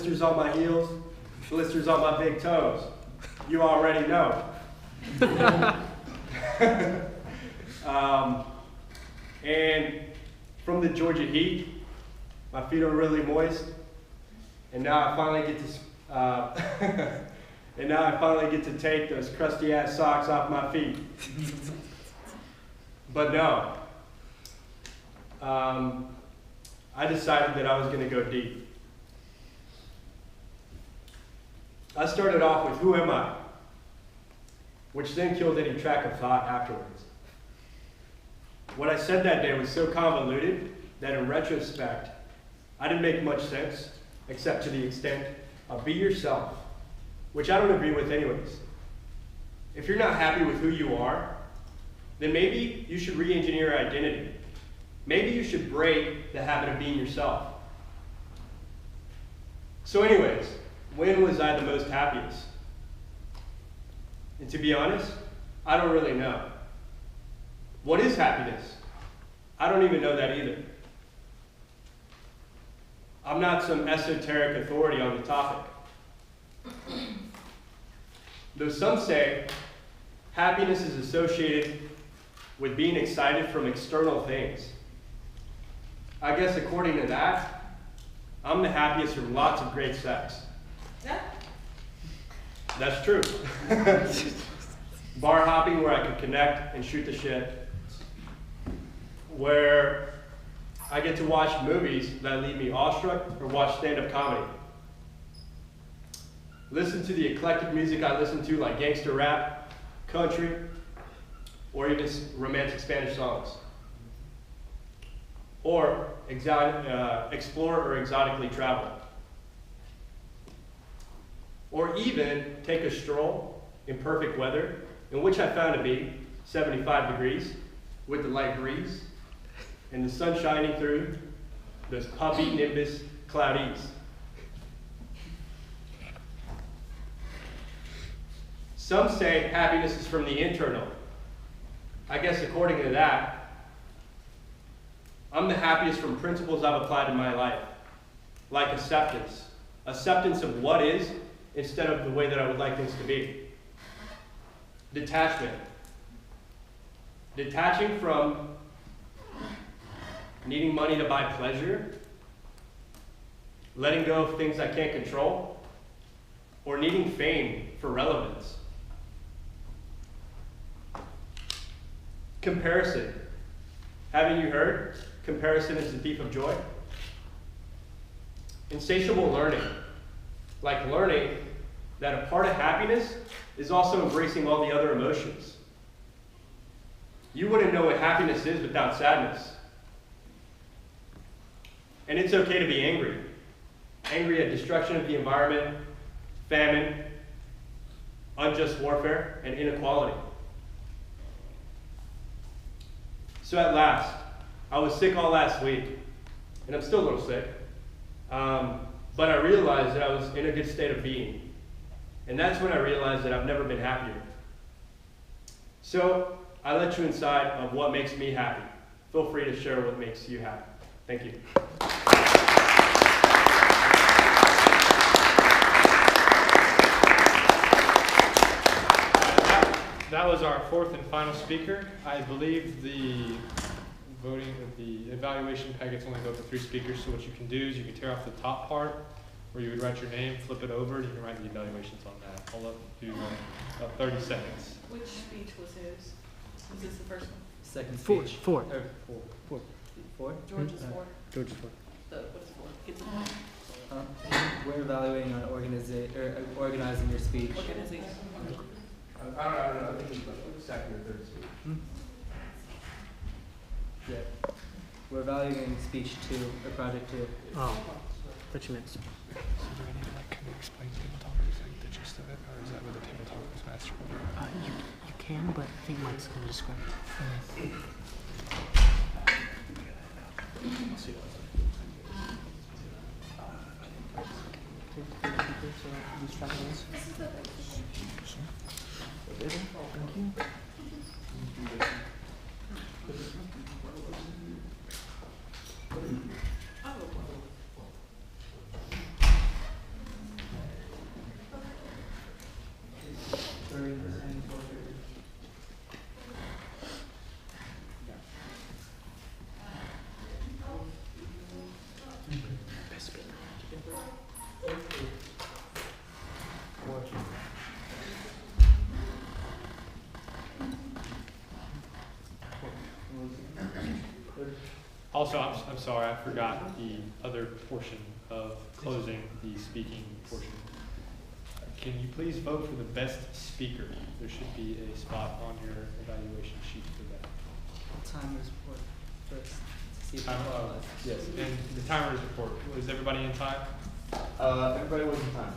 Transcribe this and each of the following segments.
blisters on my heels, blisters on my big toes. You already know. And from the Georgia heat, my feet are really moist, and now I finally get to take those crusty ass socks off my feet. But no, I decided that I was going to go deep. I started off with who am I, which then killed any track of thought afterwards. What I said that day was so convoluted that in retrospect, I didn't make much sense, except to the extent of be yourself, which I don't agree with anyways. If you're not happy with who you are, then maybe you should re-engineer your identity. Maybe you should break the habit of being yourself. So anyways, when was I the most happiest? And to be honest, I don't really know. What is happiness? I don't even know that either. I'm not some esoteric authority on the topic. Though some say happiness is associated with being excited from external things. I guess according to that, I'm the happiest from lots of great sex. Yeah. That's true. Bar hopping where I can connect and shoot the shit. Where I get to watch movies that leave me awestruck or watch stand-up comedy. Listen to the eclectic music I listen to, like gangster rap, country, or even romantic Spanish songs. Or explore or exotically travel. Or even take a stroll in perfect weather, in which I found to be 75 degrees with the light breeze and the sun shining through those puffy nimbus cloudies. Some say happiness is from the internal. I guess according to that, I'm the happiest from principles I've applied in my life, like acceptance. Acceptance of what is instead of the way that I would like things to be. Detachment. Detaching from needing money to buy pleasure, letting go of things I can't control, or needing fame for relevance. Comparison. Haven't you heard? Comparison is the thief of joy. Insatiable learning. Like learning that a part of happiness is also embracing all the other emotions. You wouldn't know what happiness is without sadness. And it's okay to be angry. Angry at destruction of the environment, famine, unjust warfare, and inequality. So at last, I was sick all last week, and I'm still a little sick. But I realized that I was in a good state of being. And that's when I realized that I've never been happier. So I let you inside of what makes me happy. Feel free to share what makes you happy. Thank you. That was our fourth and final speaker. I believe the evaluation packets only go up to 3 speakers, so what you can do is you can tear off the top part where you would write your name, flip it over, and you can write the evaluations on that. I'll let you do about 30 seconds. Which speech was his? Was this the first one? Second speech. Four. Four. George's 4. George's 4. What's 4? Get the point. We're evaluating on organizing your speech. Organization. I don't know. I think it's the second or third speech. Yeah. We're evaluating speech 2, or project 2. Oh, what you meant. So do we need to can you explain tabletopers, like the gist of it, or is that with the tabletop Toastmaster? You can, but I think Mike's going to describe it. Also, I'm sorry, I forgot the other portion of closing the speaking portion. Can you please vote for the best speaker? There should be a spot on your evaluation sheet for that. Timers report first. To see if Timer, people are live. yes, and the timer's report. Was everybody in time? Everybody was in time.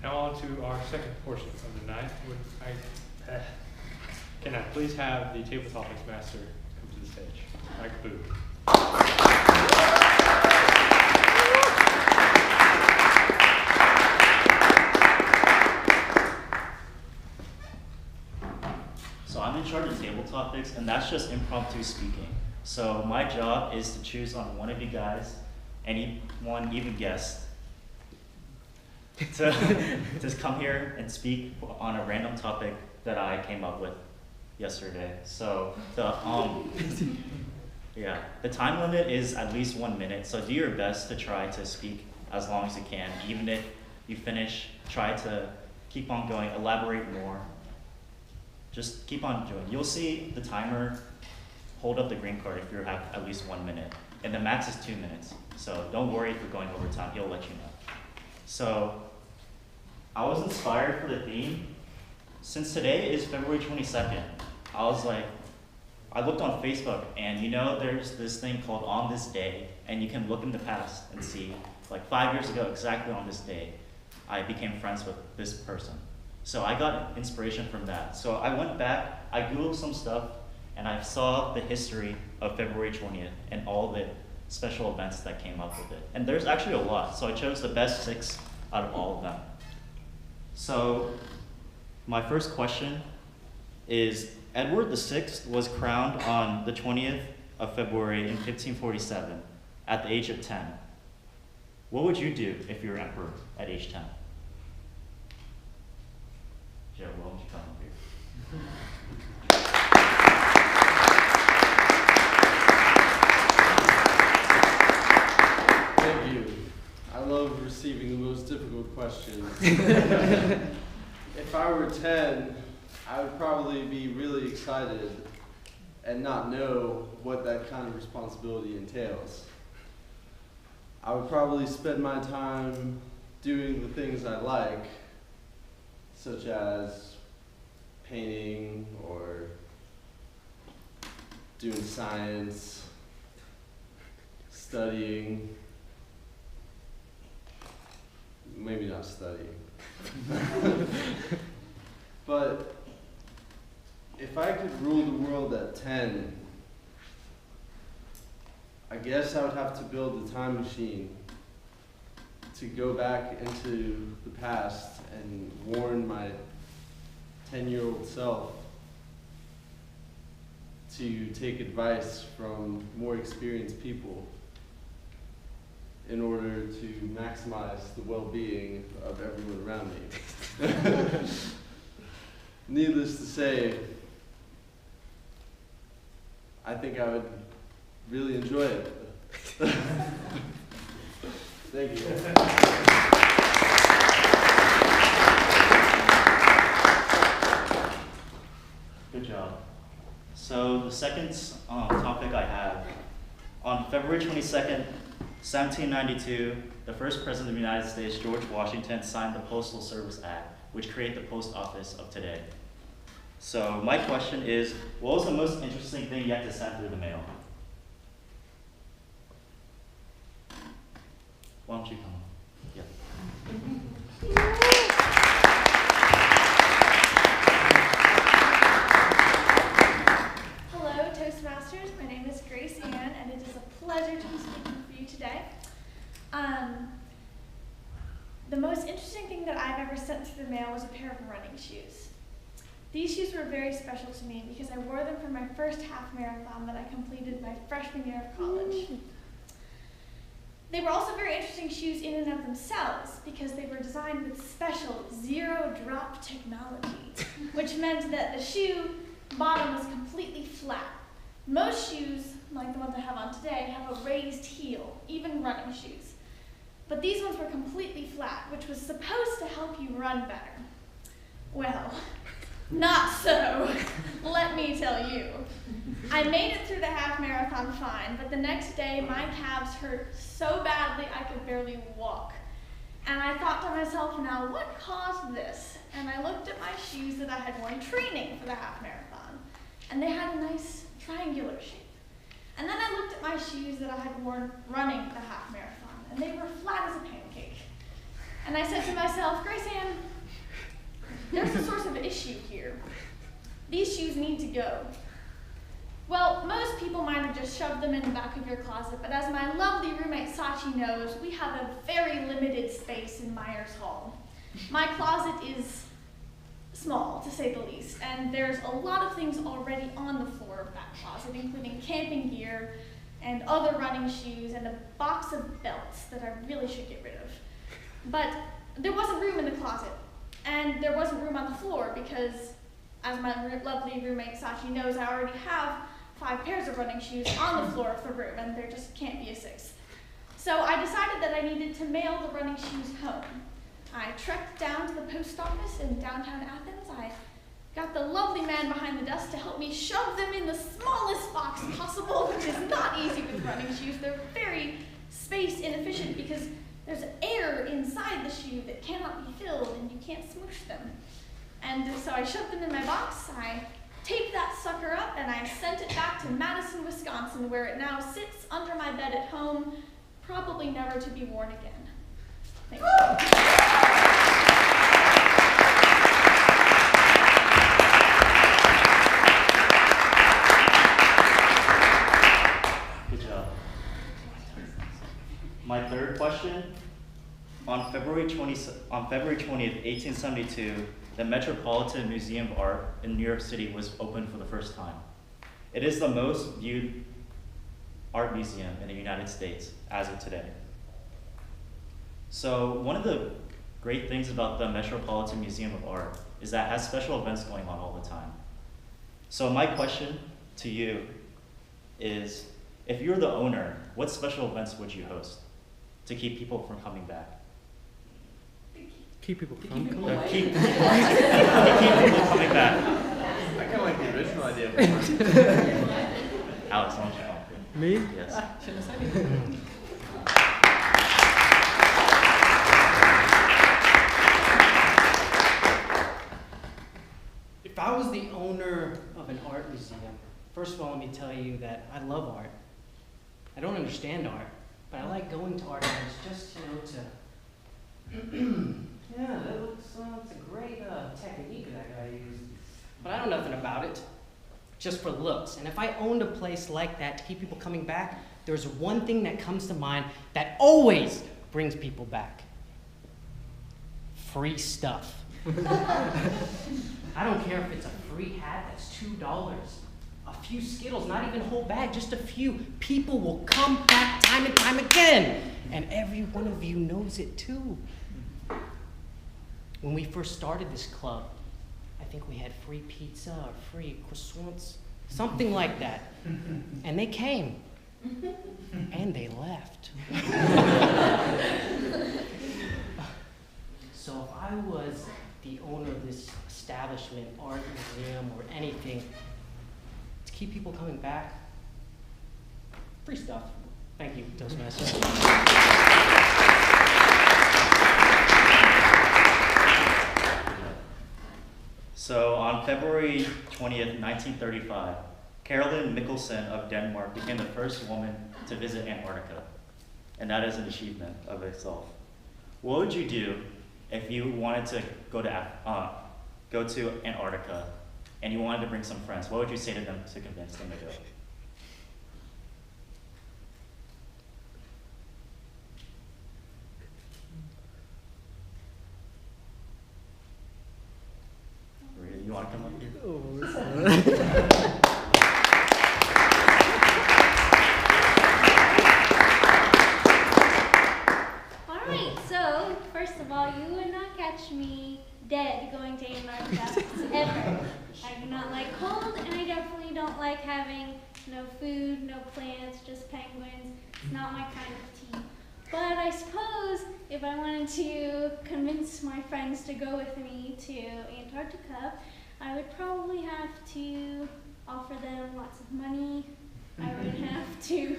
Now on to our second portion of the night. Can I please have the table topics master come to the stage? Mike Boo. So I'm in charge of table topics, and that's just impromptu speaking. So my job is to choose on one of you guys, anyone, even guest, to just come here and speak on a random topic that I came up with yesterday. So the time limit is at least 1 minute. So do your best to try to speak as long as you can. Even if you finish, try to keep on going, elaborate more. Just keep on doing. You'll see the timer hold up the green card if you have at least 1 minute. And the max is 2 minutes. So don't worry if you're going over time, he'll let you know. So I was inspired for the theme. Since today is February 22nd, I was like, I looked on Facebook, and you know there's this thing called On This Day, and you can look in the past and see, like 5 years ago, exactly on this day, I became friends with this person. So I got inspiration from that. So I went back, I Googled some stuff, and I saw the history of February 20th and all the special events that came up with it. And there's actually a lot, so I chose the best 6 out of all of them. So my first question is, Edward VI was crowned on the 20th of February in 1547 at the age of 10. What would you do if you were emperor at age 10? Joe, why don't you come up here? Thank you. I love receiving the most difficult questions. If I were 10, I would probably be really excited and not know what that kind of responsibility entails. I would probably spend my time doing the things I like, such as painting or doing science, studying, maybe not studying. But if I could rule the world at 10, I guess I would have to build a time machine to go back into the past and warn my 10-year-old self to take advice from more experienced people in order to maximize the well-being of everyone around me. needless to say, I think I would really enjoy it. Thank you. Good job. So the second topic I have, on February 22nd, 1792, the first president of the United States, George Washington, signed the Postal Service Act, which created the post office of today. So my question is, what was the most interesting thing you had to send through the mail? Why don't you come? Yeah. Hello, Toastmasters. My name is Ksenia, and it is a pleasure to be speaking for you today. The most interesting thing that I've ever sent through the mail was a pair of running shoes. These shoes were very special to me because I wore them for my first half marathon that I completed my freshman year of college. They were also very interesting shoes in and of themselves because they were designed with special zero-drop technology, which meant that the shoe bottom was completely flat. Most shoes, like the ones I have on today, have a raised heel, even running shoes. But these ones were completely flat, which was supposed to help you run better. Well, not so, let me tell you. I made it through the half marathon fine, but the next day my calves hurt so badly I could barely walk. And I thought to myself, now what caused this? And I looked at my shoes that I had worn training for the half marathon, and they had a nice triangular shape. And then I looked at my shoes that I had worn running the half marathon, and they were flat as a pancake. And I said to myself, Grace Ann, there's a source of issue here. These shoes need to go. Well, most people might have just shoved them in the back of your closet, but as my lovely roommate Sachi knows, we have a very limited space in Myers Hall. My closet is small, to say the least, and there's a lot of things already on the floor of that closet, including camping gear and other running shoes and a box of belts that I really should get rid of. But there wasn't room in the closet, and there wasn't room on the floor because, as my lovely roommate Sachi knows, I already have 5 pairs of running shoes on the floor of the room, and there just can't be a 6th. So I decided that I needed to mail the running shoes home. I trekked down to the post office in downtown Athens. I got the lovely man behind the desk to help me shove them in the smallest box possible, which is not easy with running shoes. They're very space inefficient because there's air inside the shoe that cannot be filled and you can't smoosh them. And so I shoved them in my box, I taped that sucker up, and I sent it back to Madison, Wisconsin, where it now sits under my bed at home, probably never to be worn again. Thank you. Good job. My third question, on February 20th, 1872, the Metropolitan Museum of Art in New York City was opened for the first time. It is the most viewed art museum in the United States as of today. So one of the great things about the Metropolitan Museum of Art is that it has special events going on all the time. So my question to you is, if you're the owner, what special events would you host to keep people from coming back? Keep people from Keep coming. keep people coming back. I kind of like the original idea. Alex, why don't you come? Me? Yes. If I was the owner of an art museum, first of all, let me tell you that I love art. I don't understand art, but I like going to art events just, to yeah, that looks, it's a great technique that guy used. But I know nothing about it, just for looks. And if I owned a place like that to keep people coming back, there's one thing that comes to mind that always brings people back. Free stuff. I don't care if it's a free hat that's $2, a few Skittles, not even a whole bag, just a few. People will come back time and time again. And every one of you knows it too. When we first started this club, I think we had free pizza or free croissants, something like that. And they came. And they left. So if I was the owner of this establishment, art museum, or anything, to keep people coming back, free stuff. Thank you, Toastmaster. So on February 20th, 1935, Caroline Mikkelsen of Denmark became the first woman to visit Antarctica. And that is an achievement of itself. What would you do if you wanted to go to Antarctica and you wanted to bring some friends? What would you say to them to convince them to go? Rita, you want to come up here? Alright, so first of all, you would not catch me dead going to Antarctica ever. I do not like cold, and I definitely don't like having no food, no plants, just penguins. It's not my kind of tea. But I suppose if I wanted to convince my friends to go with me to Antarctica, I would probably have to offer them lots of money. I would have to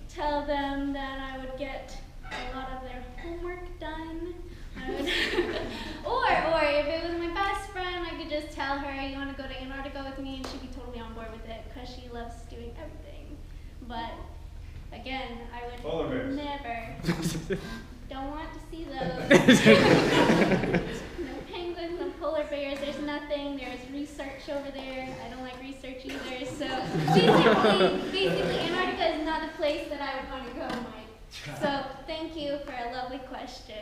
tell them that I would get a lot of their homework done. I would or if it was my best friend, I could just tell her, you want to go to Antarctica with me, and she'd be totally on board with it because she loves doing everything. But again, I would never. Don't want to see those. No penguins, no polar bears. There's nothing. There's research over there. I don't like research either. So basically, Antarctica is not the place that I would want to go, Mike. So thank you for a lovely question.